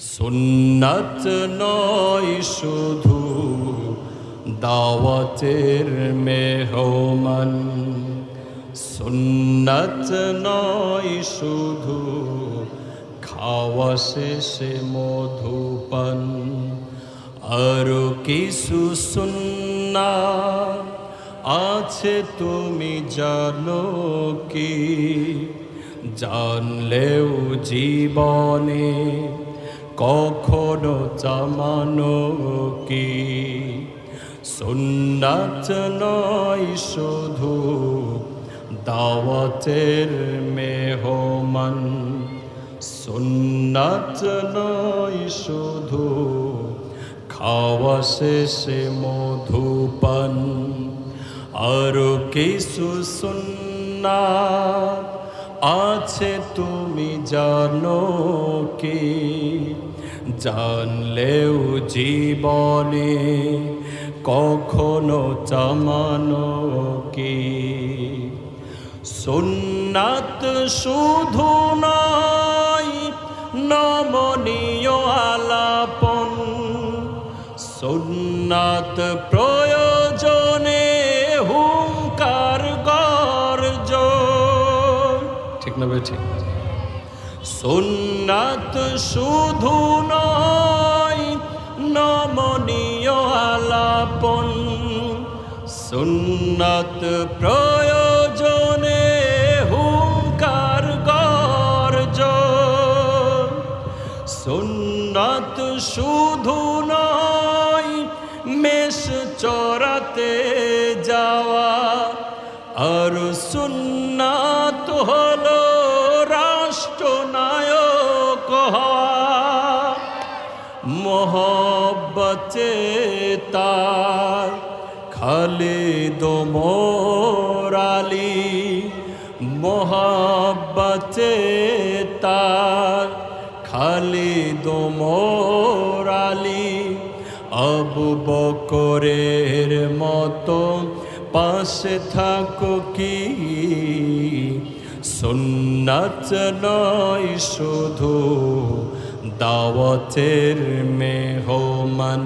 সুন্নাত নয় শুধু দাওয়াতের মেহমান, সুন্নাত নয় শুধু খাওয়া শেষে মধুপান, আরো কিছু সুন্নাত আছে তুমি জানো কি? জানলেও জীবনে কখনো জানো কি? সুন্নাত নয় শুধু দাওয়াতের মেহমান, সুন্নাত নয় শুধু খাওয়া শেষে মধুপান, আরো কিছু সুন্নাত আছে তুমি জানো কি? জানলেও জীবনে কখনো জানো কি? সুন্নাত শুধু নয় নমনীয় আলাপন, সুন্নাত প্রয়োজনে হুঙ্কার গর্জন। ঠিক না ভাই? ঠিক। সুন্নাত শুধু নয় নমনীয় আলাপন, সুন্নাত প্রয়োজনে হুঙ্কার গর্জন। সুন্নাত শুধু নয় মেষ চরাতে যাওয়া, আর সুন্নাত হলো রাষ্ট্রনায়ক হওয়া। মোহব্বতে তার খালিদ ওমর আলী, মোহব্বতে তার খালিদ ওমর আলী, আবু বকরের মতো পাশে থাকো কি? সুন্নাত নয় শুধু দাওয়াতের মেহমান,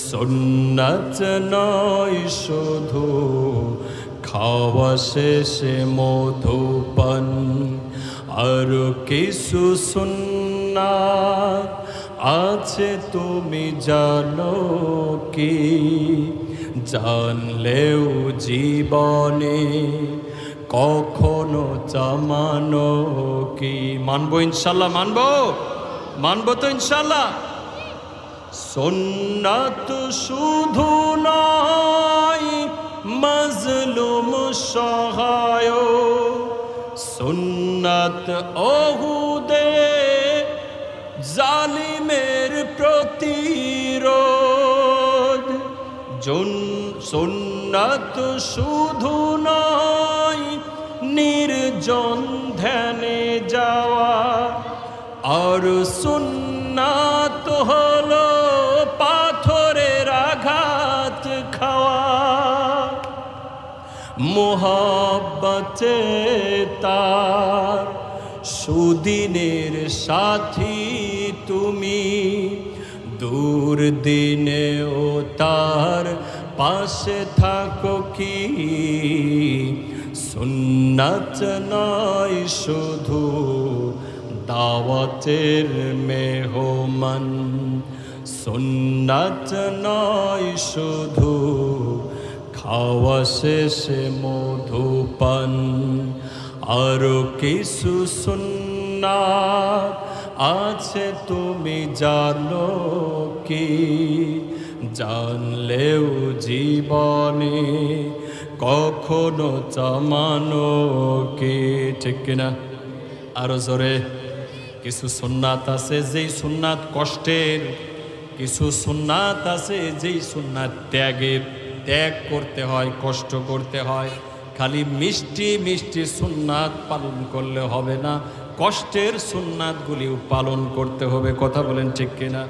সুন্নাত নয় শুধু খাওয়া শেষে মধুপান, আরো কিছু সুন্নাত আছে তুমি জানো কি? জানলেও জীবনে কখনো জানো কি? মানবো ইনশাল্লাহ, মানবো তো ইনশাল্লাহ। সুন্নাত শুধু নয় মাজলুম সহায়, সুন্নাত ওহুদে জালিমের প্রতিরোধ। সুন্নাত শুধু নয় নির্জন ধ্যানে যাওয়া, আর সুন্নাত হলো পাথরের আঘাত খাওয়া। মোহব্বতে তার সুদিনের সাথী তুমি, দুর্দিনেও তার পাশে থাকো কি? সুন্নাত নয় শুধু দাওয়াতের মেহমান, সুন্নাত নয় শুধু খাওয়া শেষে মধুপান, আরো কিছু সুন্নাত আছে তুমি জানো কি? জানলেও জীবনে কখনো জানো কি? ঠিক কিনা? আরো জোরে। কিছু সুন্নাত আছে যেই সুন্নাত কষ্টের, কিছু সুন্নাত আছে যেই সুন্নাত ত্যাগের। ত্যাগ করতে হয়, কষ্ট করতে হয়। খালি মিষ্টি মিষ্টি সুন্নাত পালন করলে হবে না, কষ্টের সুন্নাতগুলিও পালন করতে হবে। কথা বলেন ঠিক কিনা?